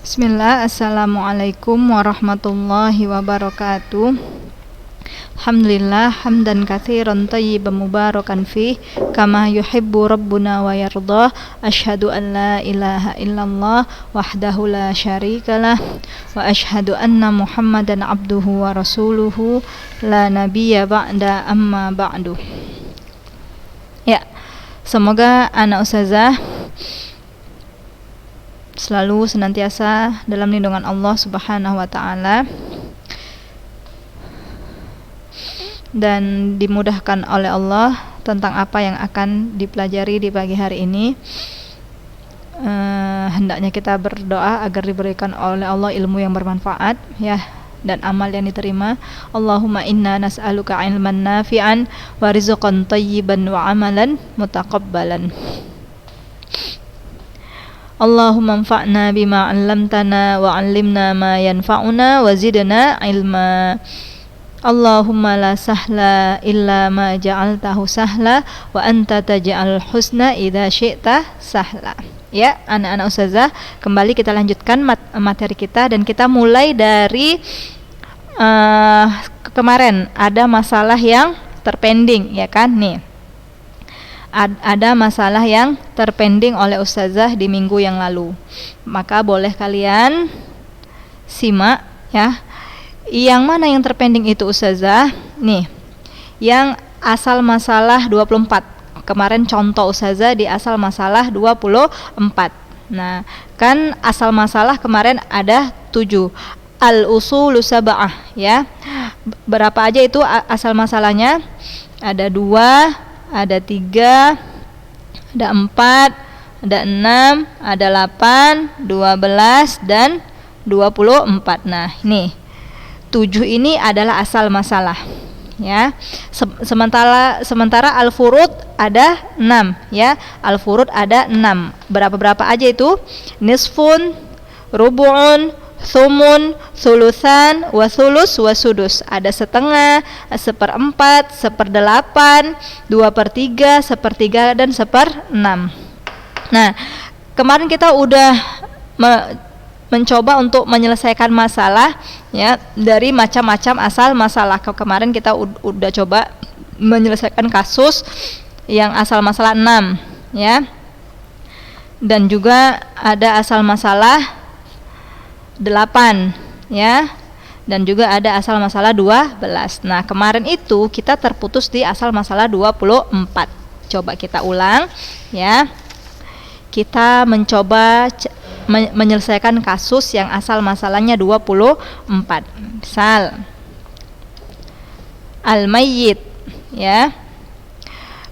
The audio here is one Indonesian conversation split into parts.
Bismillah, Assalamualaikum warahmatullahi wabarakatuh. Alhamdulillah, hamdan katsiran thayyiban mubarakan fih, kama yuhibbu rabbuna wa yardah. Asyhadu an la ilaha illallah wahdahu la syarikalah, wa asyhadu anna Muhammadan abduhu wa rasuluhu, la nabiyya ba'da amma ba'du. Ya, semoga anak ustazah selalu senantiasa dalam lindungan Allah Subhanahu wa taala dan dimudahkan oleh Allah tentang apa yang akan dipelajari di pagi hari ini. Hendaknya kita berdoa agar diberikan oleh Allah ilmu yang bermanfaat ya, dan amal yang diterima. Allahumma inna nas'aluka ilman nafi'an wa rizqan thayyiban wa amalan mutaqabbalan. Allahumma anfa'na bima 'allamtana wa 'allimna ma yanfa'una wa zidna ilma. Allahumma la sahla illa ma ja'altahu sahla wa anta taj'al husna idza syi'ta sahla. Ya, anak-anak ustazah, kembali kita lanjutkan materi kita, dan kita mulai dari kemarin ada masalah yang terpending ya kan nih. Ada masalah yang terpending oleh ustazah di minggu yang lalu. Maka boleh kalian simak ya. Yang mana yang terpending itu ustazah? Nih, yang asal masalah 24. Kemarin contoh ustazah di asal masalah 24. Nah, kan asal masalah kemarin ada 7. Al-usulu sab'ah ya. Berapa aja itu asal masalahnya? Ada 2, ada 3, ada 4, ada 6, ada 8, 12, dan 24. Nah, ini 7 ini adalah asal masalah ya. Sementara al-furud ada 6 ya. Al-furud ada 6. Berapa aja itu? Nisfun, rubu'un, thumun, thulutsan, wa thulus, wa sudus. Ada setengah, 1/4, 1/8, 2/3, 1/3, dan 1/6. Nah, kemarin kita udah mencoba untuk menyelesaikan masalah ya dari macam-macam asal masalah. Kemarin kita udah coba menyelesaikan kasus yang asal masalah 6 ya. Dan juga ada asal masalah 8 ya, dan juga ada asal masalah 12. Nah, kemarin itu kita terputus di asal masalah 24. Coba kita ulang ya. Kita mencoba menyelesaikan kasus yang asal masalahnya 24. Misal al-mayyit ya,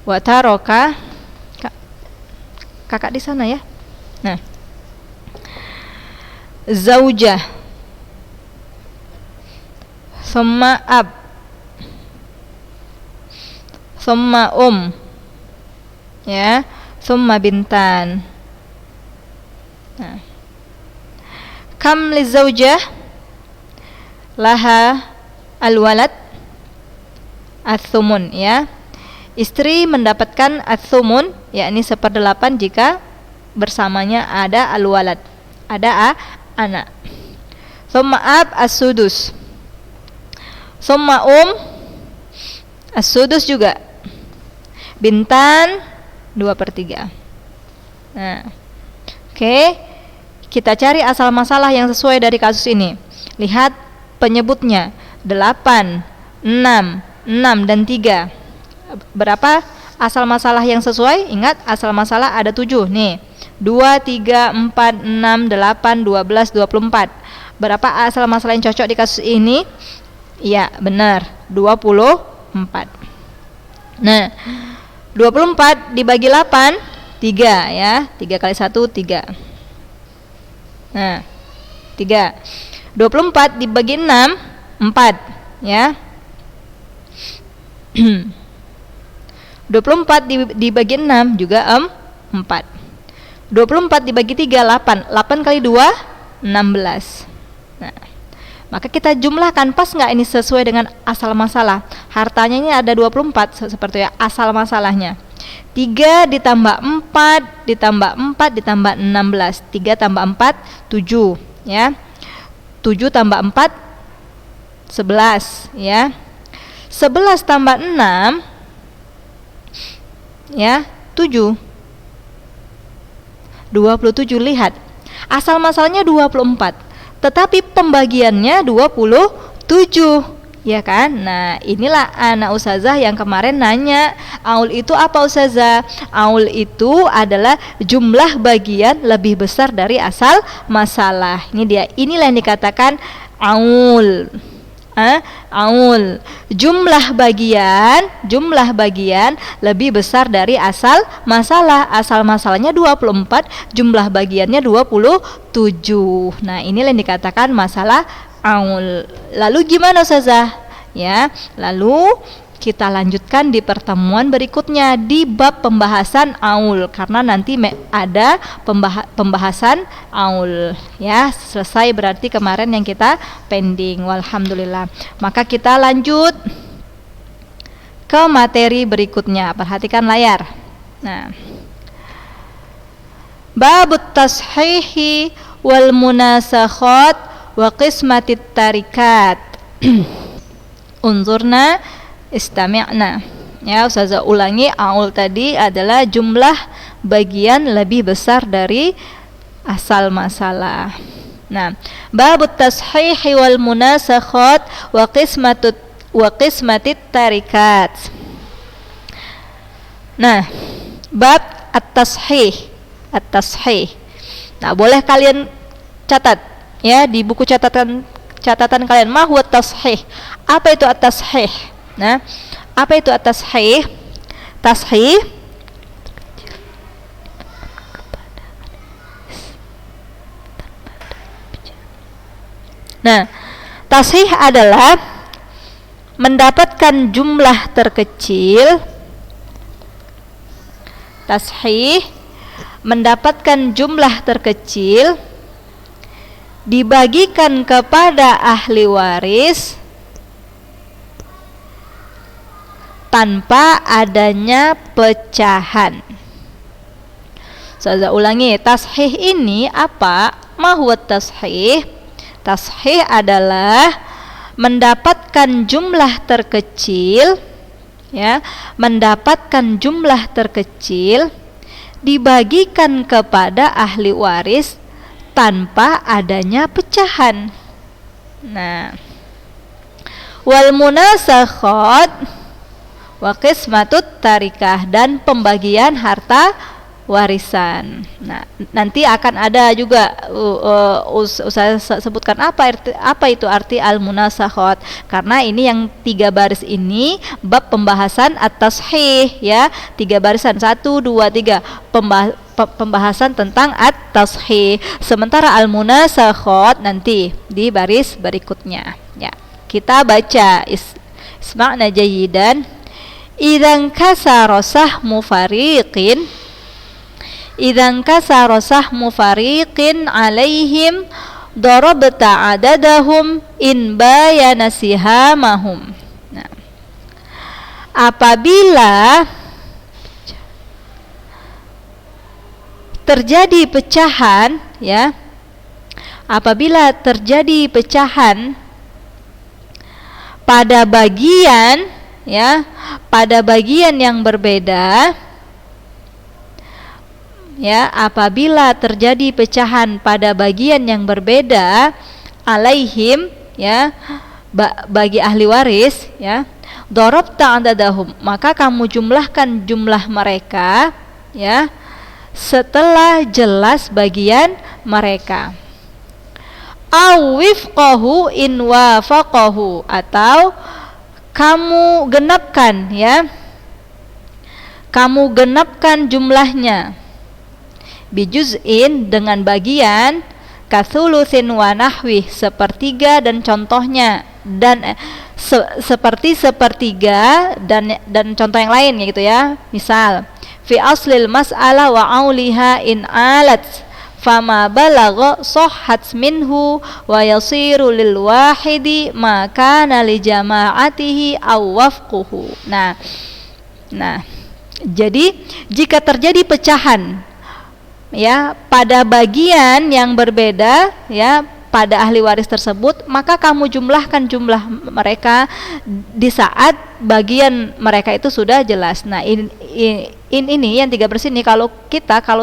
wa taraka, kakak di sana ya. Nah, zaujah, summa ab, summa ya, summa bintan. Nah, kam li zaujah laha al-walad ats-tsumun ya. Istri mendapatkan ats-tsumun, yakni 1/8 jika bersamanya ada al-walad, ada anak. Summa ab as-sudus, summa as-sudus juga. Bintan 2/3. Nah, oke, kita cari asal masalah yang sesuai dari kasus ini. Lihat penyebutnya 8, 6, dan 3. Berapa asal masalah yang sesuai? Ingat, asal masalah ada 7 nih. 2, 3, 4, 6, 8, 12, 24. Berapa asal masalah yang cocok di kasus ini? Iya, benar, 24. Nah, 24 dibagi 8, 3 ya. 3 kali 1, 3. Nah, 3. 24 dibagi 6, 4 ya. 24 dibagi 6 juga 4. 24 dibagi 3, 8. 8 kali 2, 16. Nah, maka kita jumlahkan, pas nggak ini sesuai dengan asal masalah. Hartanya ini ada 24 seperti ya asal masalahnya. 3 ditambah 4 ditambah 4 ditambah 16. 3 tambah 4, 7. ya. 7 tambah 4 11 ya. 11 tambah 6 ya 7 27. Lihat, asal masalahnya 24 tetapi pembagiannya 27, ya kan? Nah, inilah anak ustazah yang kemarin nanya, aul itu apa ustazah? Aul itu adalah jumlah bagian lebih besar dari asal masalah. Ini dia, inilah yang dikatakan aul. Aul, jumlah bagian lebih besar dari asal masalah. Asal masalahnya 24, jumlah bagiannya 27. Nah, inilah yang dikatakan masalah aul. Lalu gimana ustazah? Ya, lalu kita lanjutkan di pertemuan berikutnya di bab pembahasan aul, karena nanti ada pembahasan aul ya. Selesai berarti kemarin yang kita pending. Walhamdulillah. Maka kita lanjut ke materi berikutnya. Perhatikan layar. Nah, babut tashihi wal munasakhat wa qismatit tarikat. Unzurna istami'na. Ya, ustazah ulangi, aul tadi adalah jumlah bagian lebih besar dari asal masalah. Nah, babut tashihi wal munasakhat wa qismatit tarikat. Nah, bab at-tashih. Nah, boleh kalian catat ya di buku catatan kalian, ma huwa tashih. Apa itu at-tashih? Nah, apa itu at-tashih? Tashih Nah, tashih adalah mendapatkan jumlah terkecil. Tashih mendapatkan jumlah terkecil dibagikan kepada ahli waris tanpa adanya pecahan. Saya ulangi, tashih ini apa? Ma huwa tashih? Tashih adalah mendapatkan jumlah terkecil ya, mendapatkan jumlah terkecil dibagikan kepada ahli waris tanpa adanya pecahan. Nah, wal munasakhat wa qismatut tarikah, dan pembagian harta warisan. Nah, nanti akan ada juga saya sebutkan apa itu arti al-munasakhat, karena ini yang 3 baris ini bab pembahasan at-tashih ya. 3 barisan, 1, 2, 3 pembahasan tentang at-tashih. Sementara al-munasakhat nanti di baris berikutnya ya. Kita baca isma'na jayidan. Idzan kasara sahmu fariqin alaihim darabta adadahum in bayana sihamahum. Nah, apabila terjadi pecahan ya, apabila terjadi pecahan pada bagian ya, pada bagian yang berbeda ya, apabila terjadi pecahan pada bagian yang berbeda alaihim ya, bagi ahli waris ya, darabta adadahum, maka kamu jumlahkan jumlah mereka ya setelah jelas bagian mereka. Aw wifqahu in wafaqahu, atau kamu genapkan ya, kamu genapkan jumlahnya bijuz'in, dengan bagian, katsulusin wa nahwih, sepertiga dan contohnya, dan seperti sepertiga dan contoh yang lain gitu ya. Misal fi aslil mas'alah wa auliha in alat fama balagha sahhat minhu wa yasiru lil wahidi ma kana li jama'atihi aw wafquhu. Nah, jadi jika terjadi pecahan ya pada bagian yang berbeda ya, pada ahli waris tersebut, maka kamu jumlahkan jumlah mereka di saat bagian mereka itu sudah jelas. Nah, ini yang 3 bersih ini kalau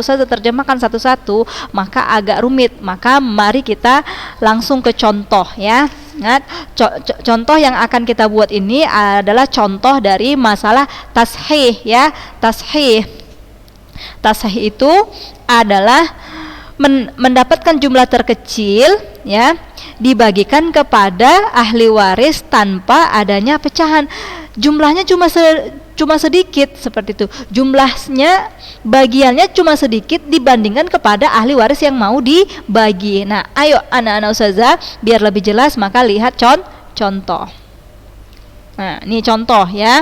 saya terjemahkan satu-satu maka agak rumit. Maka mari kita langsung ke contoh ya. Ingat, contoh yang akan kita buat ini adalah contoh dari masalah tashih ya. Tashih itu adalah mendapatkan jumlah terkecil ya, dibagikan kepada ahli waris tanpa adanya pecahan. Jumlahnya cuma sedikit seperti itu. Jumlahnya bagiannya cuma sedikit dibandingkan kepada ahli waris yang mau dibagi. Nah, ayo anak-anak ustazah biar lebih jelas maka lihat contoh. Nah, ini contoh ya.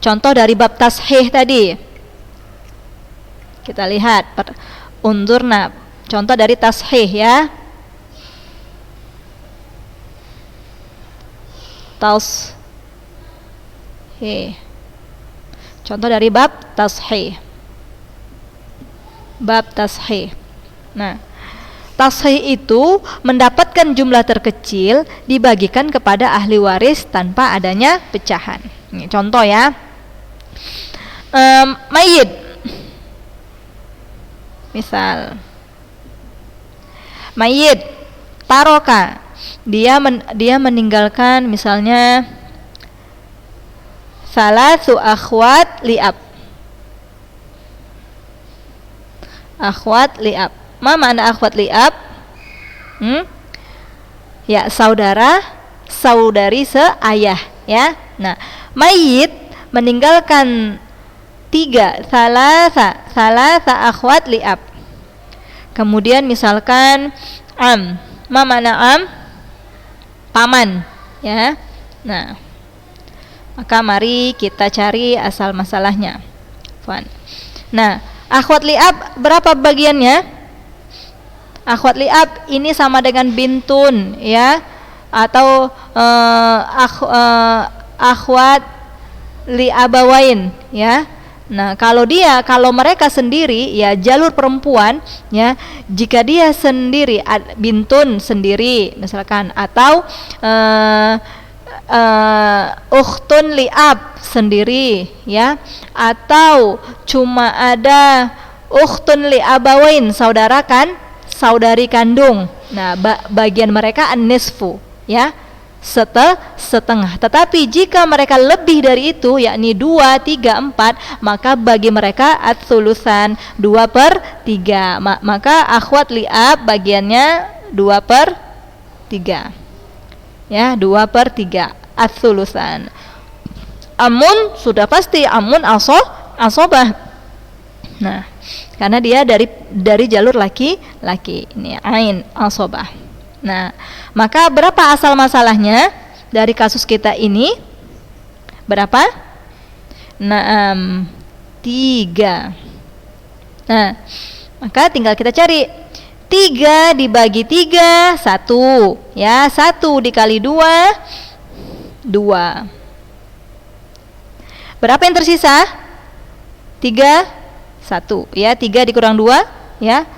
Contoh dari bab tashih tadi. Kita lihat undurna, contoh dari tashih ya. Tashih. Contoh dari bab tashih. Bab tashih. Nah, tashih itu mendapatkan jumlah terkecil dibagikan kepada ahli waris tanpa adanya pecahan. Ini contoh ya. Mayit. Misal mayit taroka, dia meninggalkan misalnya salasu akhwat li'ab. Akhwat li'ab. Ma makna akhwat li'ab? Ya, saudari seayah ya. Nah, mayit meninggalkan 3 salasa akhwat li'ab. Kemudian misalkan ma makna paman ya. Nah, maka mari kita cari asal masalahnya. Nah, akhwat li'ab berapa bagiannya? Akhwat li'ab ini sama dengan bintun ya, atau akhwat li'abawain ya. Nah, kalau mereka sendiri ya jalur perempuan ya, jika dia sendiri bintun sendiri misalkan, atau ukhtun li'ab sendiri ya, atau cuma ada ukhtun li'abawain saudari kandung. Nah, bagian mereka an-nisfu ya, setengah. Tetapi jika mereka lebih dari itu, yakni 2, 3, 4, maka bagi mereka ats-tsulusan 2/3. Maka akhwat li'ab bagiannya 2/3 ya, 2/3 ats-tsulusan. Amun sudah pasti amun asobah. Nah, karena dia dari jalur laki-laki, ini ain asobah. Nah, maka berapa asal masalahnya dari kasus kita ini? Berapa? 3. Nah, maka tinggal kita cari 3 dibagi 3 1 ya, 1 dikali 2 2. Berapa yang tersisa? 3 1 ya, 3 dikurang 2 ya.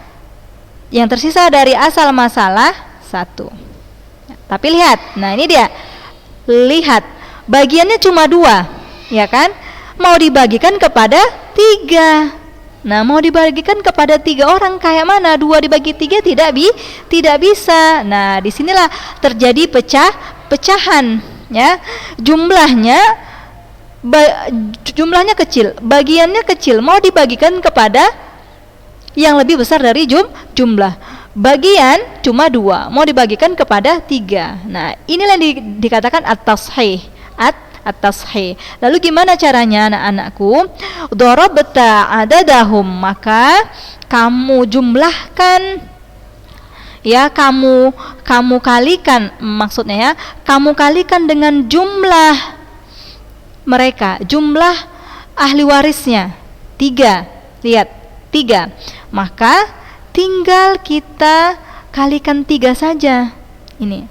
Yang tersisa dari asal masalah 1. Tapi lihat, nah ini dia. Lihat, bagiannya cuma 2, ya kan? Mau dibagikan kepada 3. Nah, mau dibagikan kepada 3 orang kayak mana? 2 dibagi 3 tidak bisa. Nah, disinilah terjadi pecahan, ya. Jumlahnya kecil, bagiannya kecil. Mau dibagikan kepada yang lebih besar dari jumlah. Bagian cuma 2, mau dibagikan kepada 3. Nah, inilah yang dikatakan at-tashih. At-tashih. Lalu gimana caranya anak-anakku? Darabta adadahum, maka kamu jumlahkan ya, kamu kalikan, maksudnya ya, kamu kalikan dengan jumlah mereka, jumlah ahli warisnya 3. Lihat, 3. Maka tinggal kita kalikan 3 saja. Ini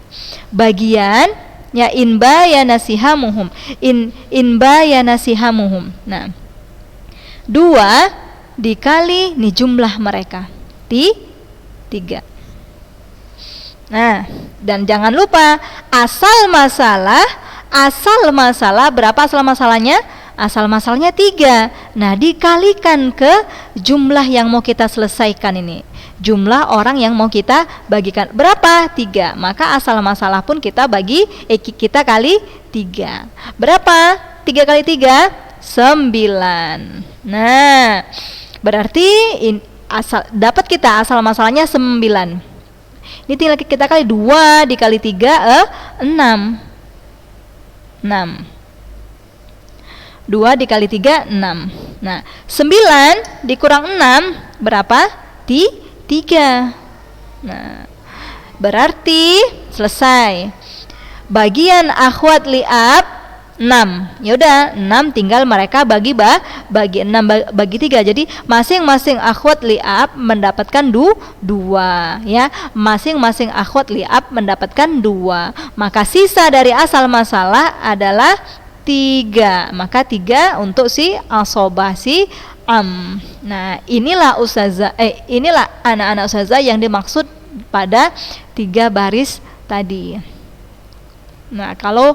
bagian ya, inbaya nasihamuhum, inbaya nasihamuhum. Nah, 2 dikali nih jumlah mereka 3. Nah, dan jangan lupa asal masalah berapa asal masalahnya? Asal masalahnya 3. Nah, dikalikan ke jumlah yang mau kita selesaikan ini. Jumlah orang yang mau kita bagikan berapa? 3. Maka asal masalah pun kita kita kali 3. Berapa? 3 kali 3? 9. Nah, berarti dapat kita asal masalahnya 9. Ini tinggal kita kali 2 dikali 3 6. 6. 2 dikali 3 6. Nah, 9 dikurang 6 berapa? 3. Nah, berarti selesai. Bagian akhwat li'ab 6. Ya udah, 6 tinggal mereka bagi 6 bagi 3. Jadi masing-masing akhwat li'ab mendapatkan 2 ya. Masing-masing akhwat li'ab mendapatkan 2. Maka sisa dari asal masalah adalah 3. Maka 3 untuk si asobah si Nah, inilah anak-anak ustazah yang dimaksud pada 3 baris tadi. Nah, kalau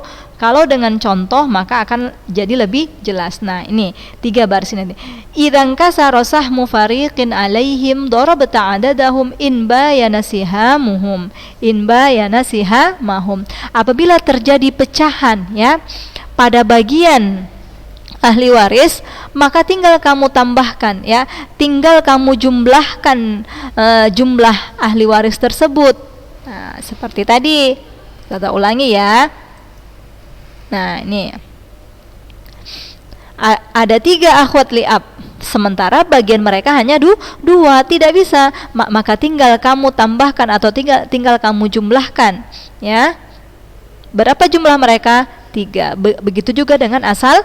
dengan contoh maka akan jadi lebih jelas. Nah, ini 3 baris ini. Idzan kasara sahmu fariqin alaihim darabta adadahum in bayana sihamuhum. Apabila terjadi pecahan ya pada bagian ahli waris, maka tinggal kamu tambahkan ya, tinggal kamu jumlahkan jumlah ahli waris tersebut. Nah, seperti tadi. Kita ulangi ya. Nah, ini ada 3 akhwat li'ab, sementara bagian mereka hanya 2. Tidak bisa. Maka tinggal kamu tambahkan atau tinggal kamu jumlahkan ya. Berapa jumlah mereka? 3. Begitu juga dengan asal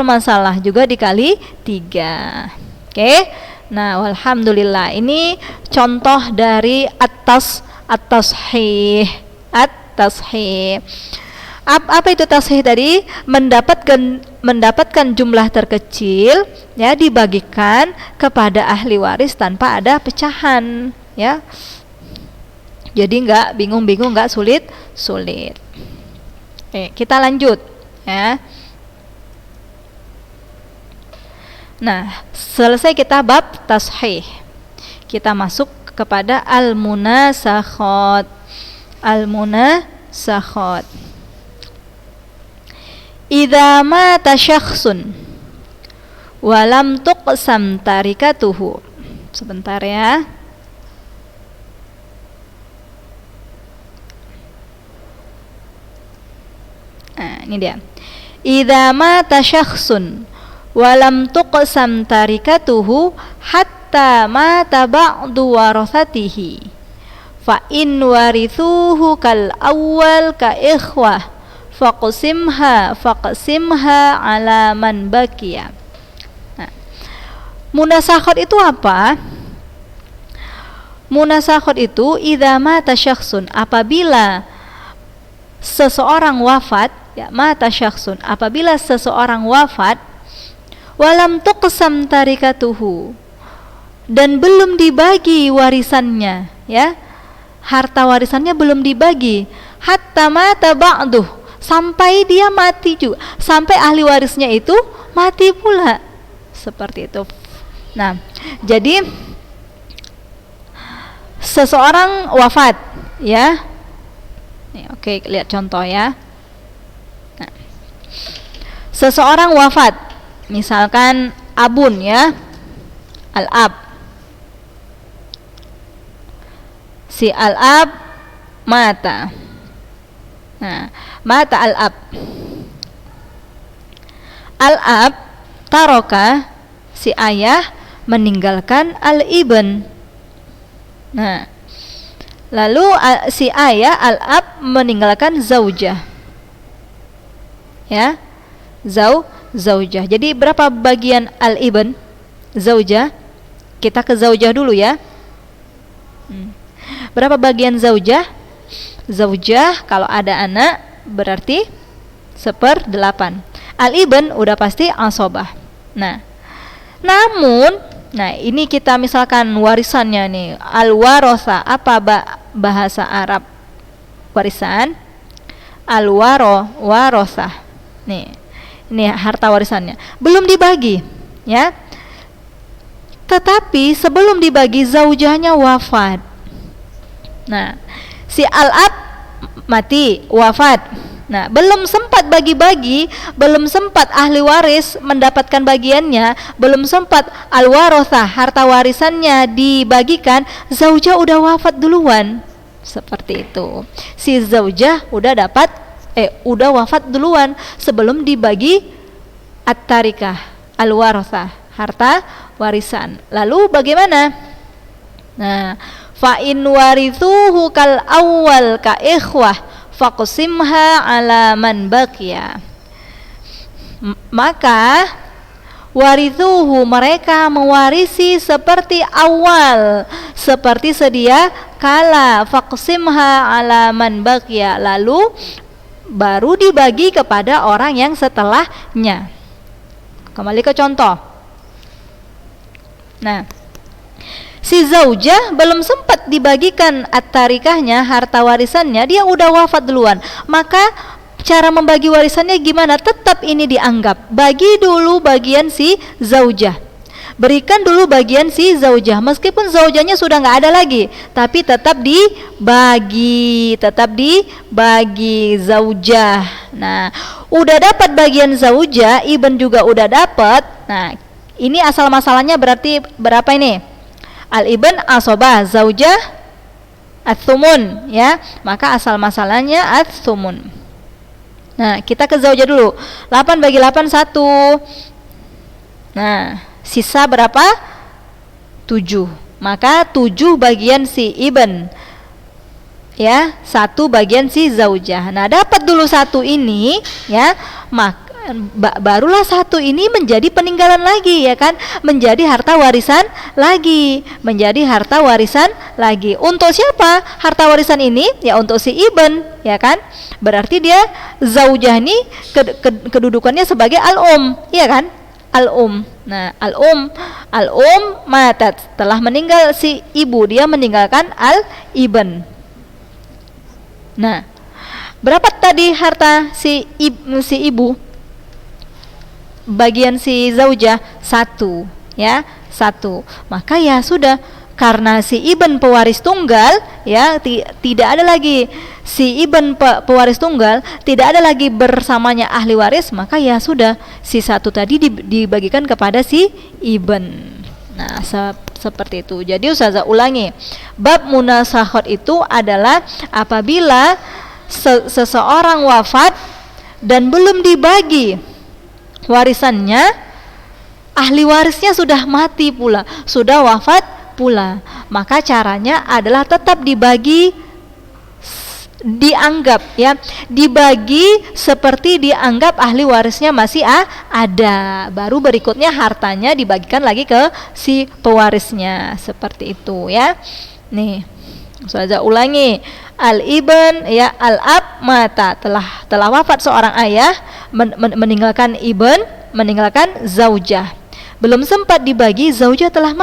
masalah juga dikali 3. Oke. Nah, alhamdulillah ini contoh dari at-tashih. Apa itu tashih tadi? Mendapatkan jumlah terkecil ya, dibagikan kepada ahli waris tanpa ada pecahan ya. Jadi enggak bingung-bingung, enggak sulit. Oke, kita lanjut ya. Nah, selesai kita bab tashih. Kita masuk kepada al-munasakhat. Idza mata syakhsun wa lam tuqsam tarikatuhu. Sebentar ya. Nah, ini dia. Idza mata syakhsun wa lam tuqsam tarikatuhu hatta mata ba'du warathatihi fa in warithuhu kal awwal ka ikhwah faqsimha ala man baqiya. Nah, munasakhat itu apa? Munasakhat itu idza mata syakhsun, apabila seseorang wafat ya, mata syakhsun, apabila seseorang wafat walam tuqsam tarikatuhu, dan belum dibagi warisannya ya, harta warisannya belum dibagi, hatta mata ba'duh, sampai dia mati juga, sampai ahli warisnya itu mati pula, seperti itu. Nah, jadi seseorang wafat ya. Nih, oke, lihat contoh ya. Nah, seseorang wafat, misalkan abun ya, al-ab. Si al-ab mata. Nah, mata al-ab. Al-ab taroka, si ayah meninggalkan al-ibn. Nah, lalu si ayah al-ab meninggalkan zaujah. Ya. Zaujah. Jadi berapa bagian al-ibn? Zaujah. Kita ke zaujah dulu ya. Berapa bagian zaujah? Zaujah kalau ada anak berarti 1/8. Al-ibn udah pasti asobah. Nah, namun, ini kita misalkan warisannya nih, al-warotha, apa bahasa Arab warisan, warosah. Nih, ini harta warisannya belum dibagi, ya. Tetapi sebelum dibagi zaujahnya wafat. Nah, si al-ab mati, wafat. Nah, belum sempat bagi-bagi, belum sempat ahli waris mendapatkan bagiannya, belum sempat al-warosah harta warisannya dibagikan, zaujah udah wafat duluan. Seperti itu. Si zaujah udah wafat duluan sebelum dibagi at-tarikah, al-warosah, harta warisan. Lalu bagaimana? Nah, fa in warithuhu kal awwal ka ikhwah faqsimha ala man baqiya. Maka warithuhu, mereka mewarisi seperti awal, seperti sedia kala, faqsimha ala man baqiya, lalu baru dibagi kepada orang yang setelahnya. Kembali ke contoh. Nah, si zaujah belum sempat dibagikan at-tarikahnya, harta warisannya, dia udah wafat duluan. Maka cara membagi warisannya gimana? Tetap ini dianggap, bagi dulu bagian si zaujah, berikan dulu bagian si zaujah, meskipun zaujahnya sudah nggak ada lagi, tapi tetap dibagi zaujah. Nah, udah dapat bagian zaujah, ibn juga udah dapat. Nah, ini asal masalahnya berarti berapa ini? Al-ibn asobah, zaujah ats-tsumun, ya. Maka asal masalahnya ats-tsumun. Nah, kita ke zaujah dulu. 8 bagi 8 1. Nah, sisa berapa? 7. Maka 7 bagian si ibn, ya, 1 bagian si zaujah. Nah, dapat dulu 1 ini, ya, maka barulah 1 ini menjadi peninggalan lagi, ya kan, menjadi harta warisan lagi, Untuk siapa harta warisan ini? Ya, untuk si ibn, ya kan. Berarti dia zaujah ini kedudukannya sebagai ya kan, Nah, al-um matat, telah meninggal si ibu, dia meninggalkan al-ibn. Nah, berapa tadi harta si ibu? Bagian si zaujah 1, ya, 1. Maka ya sudah, karena si ibn pewaris tunggal, ya, tidak ada lagi si ibn pewaris tunggal, tidak ada lagi bersamanya ahli waris, maka ya sudah, si 1 tadi dibagikan kepada si ibn. Nah, seperti itu. Jadi Ustazah ulangi, bab munasahot itu adalah apabila seseorang wafat dan belum dibagi warisannya, ahli warisnya sudah mati pula, sudah wafat pula, maka caranya adalah tetap dibagi seperti dianggap ahli warisnya masih ada. Baru berikutnya hartanya dibagikan lagi ke si pewarisnya, seperti itu, ya. Nih, Ustazah ulangi, al-ibn, ya, al-ab mata, telah wafat seorang ayah, meninggalkan ibn, meninggalkan zaujah. Belum sempat dibagi, zaujah telah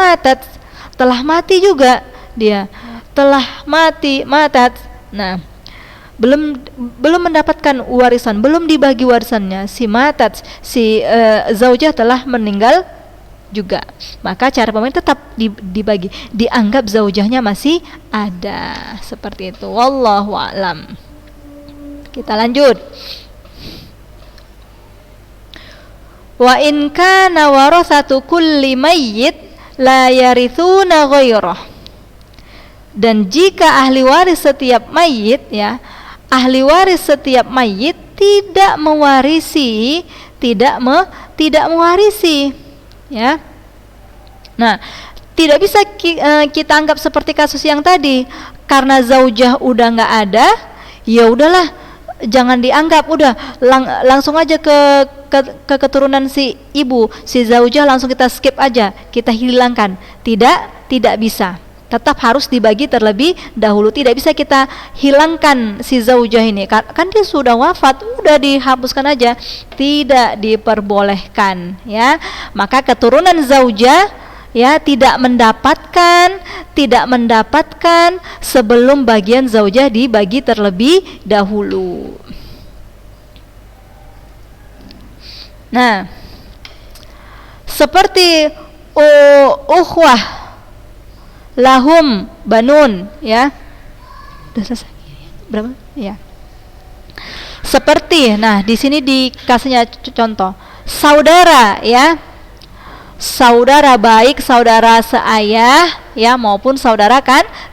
mati juga, dia telah matat. Nah, belum mendapatkan warisan, belum dibagi warisannya, si zaujah telah meninggal juga. Maka cara pembagian tetap dibagi, dianggap zaujahnya masih ada, seperti itu. Wallahu a'lam. Kita lanjut. Wa in kana warasatu kulli mayyit la yarithuna ghairah. Dan jika ahli waris setiap mayit, ya, ahli waris setiap mayit tidak mewarisi, ya. Nah, tidak bisa kita anggap seperti kasus yang tadi, karena zaujah udah nggak ada, ya udahlah, jangan dianggap, udah langsung aja ke keturunan si ibu, si zaujah langsung kita skip aja, kita hilangkan. Tidak bisa. Tetap harus dibagi terlebih dahulu. Tidak bisa kita hilangkan si zaujah ini, kan dia sudah wafat, udah dihapuskan aja. Tidak diperbolehkan, ya. Maka keturunan zaujah ya tidak mendapatkan sebelum bagian zaujah dibagi terlebih dahulu. Nah, seperti ukhwah lahum banun, ya. Udah selesai. Berapa? Ya. Seperti, nah di sini dikasihnya contoh saudara, ya, saudara baik saudara seayah, ya, maupun saudara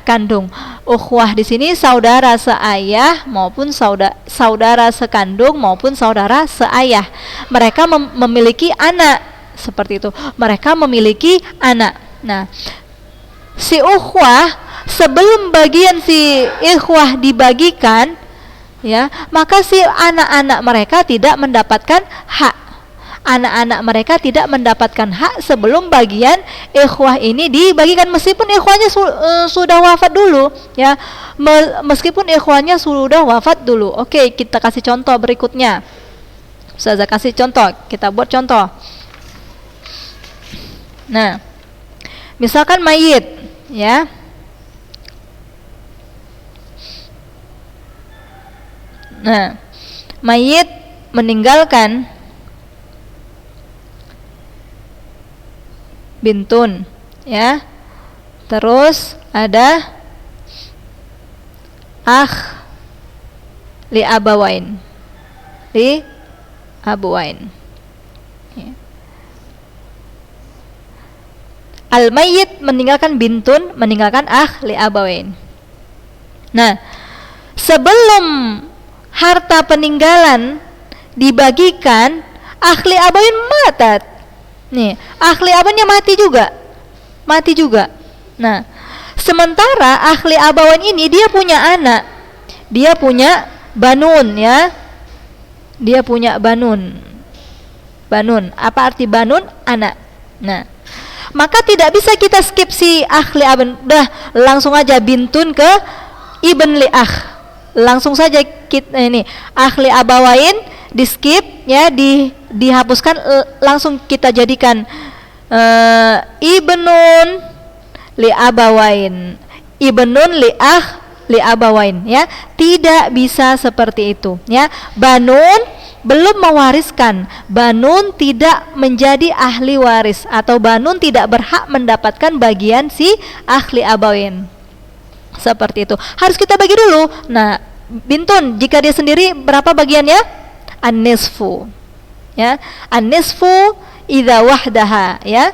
kandung. Ukhwah di sini saudara seayah maupun saudara sekandung maupun saudara seayah. Mereka memiliki anak, seperti itu. Mereka memiliki anak. Nah, si ukhwah sebelum bagian si ikhwah dibagikan, ya, maka si anak-anak mereka tidak mendapatkan hak. Anak-anak mereka tidak mendapatkan hak sebelum bagian ikhwah ini dibagikan, meskipun ikhwahnya sudah wafat dulu, ya, meskipun ikhwahnya sudah wafat dulu. Oke, kita kasih contoh berikutnya. Ustazah kasih contoh, kita buat contoh. Nah, misalkan mayit, ya, nah, mayit meninggalkan bintun, ya, terus ada akh li abawain, ya. Al mayyit meninggalkan bintun, meninggalkan akh li abawain. Nah, sebelum harta peninggalan dibagikan, ahli abawain matat. Nih, ahli abawainnya mati juga. Nah, sementara ahli abawain ini dia punya anak, dia punya banun, ya, dia punya banun. Apa arti banun? Anak. Nah, maka tidak bisa kita skip si ahli abawain, udah langsung aja bintun ke ibn li akh. Langsung saja kita ini ahli abawain di skip, ya, dihapuskan, langsung kita jadikan ibnun li abawain, ibnun li akh li abawain, ya. Tidak bisa seperti itu, ya. Banun belum mewariskan, banun tidak menjadi ahli waris, atau banun tidak berhak mendapatkan bagian si ahli abawain. Seperti itu. Harus kita bagi dulu. Nah, bintun jika dia sendiri berapa bagiannya? An-nisfu. Ya, an-nisfu idza wahdaha, ya.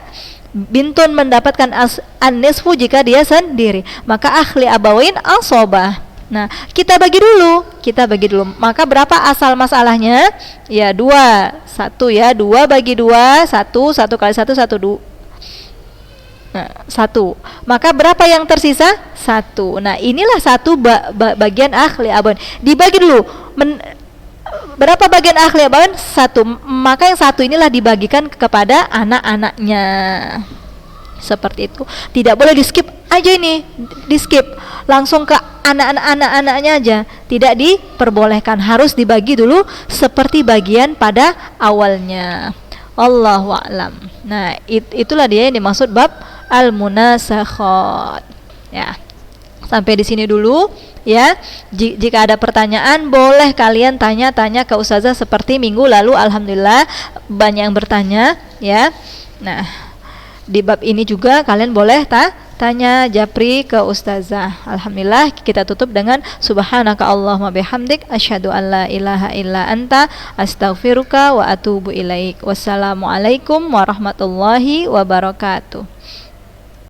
Bintun mendapatkan an-nisfu jika dia sendiri. Maka ahli abawain asobah. Nah, kita bagi dulu. Maka berapa asal masalahnya? Ya, 2. 1, ya. 2 bagi 2, 1 kali 1 2. Nah, 1. Maka berapa yang tersisa? 1. Nah, inilah 1 bagian ahli abawain. Dibagi dulu. Berapa bagian ahli abawain? 1. Maka yang 1 inilah dibagikan kepada anak-anaknya. Seperti itu. Tidak boleh di-skip aja ini. Di-skip. Langsung ke anak-anaknya aja. Tidak diperbolehkan. Harus dibagi dulu seperti bagian pada awalnya. Allahu a'lam. Nah, itulah dia yang dimaksud bab al-munasakhat. Ya. Sampai di sini dulu, ya. Jika ada pertanyaan boleh kalian tanya-tanya ke ustazah seperti minggu lalu. Alhamdulillah banyak yang bertanya, ya. Nah, di bab ini juga kalian boleh tanya japri ke ustazah. Alhamdulillah, kita tutup dengan subhanaka Allahumma bihamdik asyhadu an la ilaha illa anta astaghfiruka wa atubu ilaik. Wassalamualaikum warahmatullahi wabarakatuh.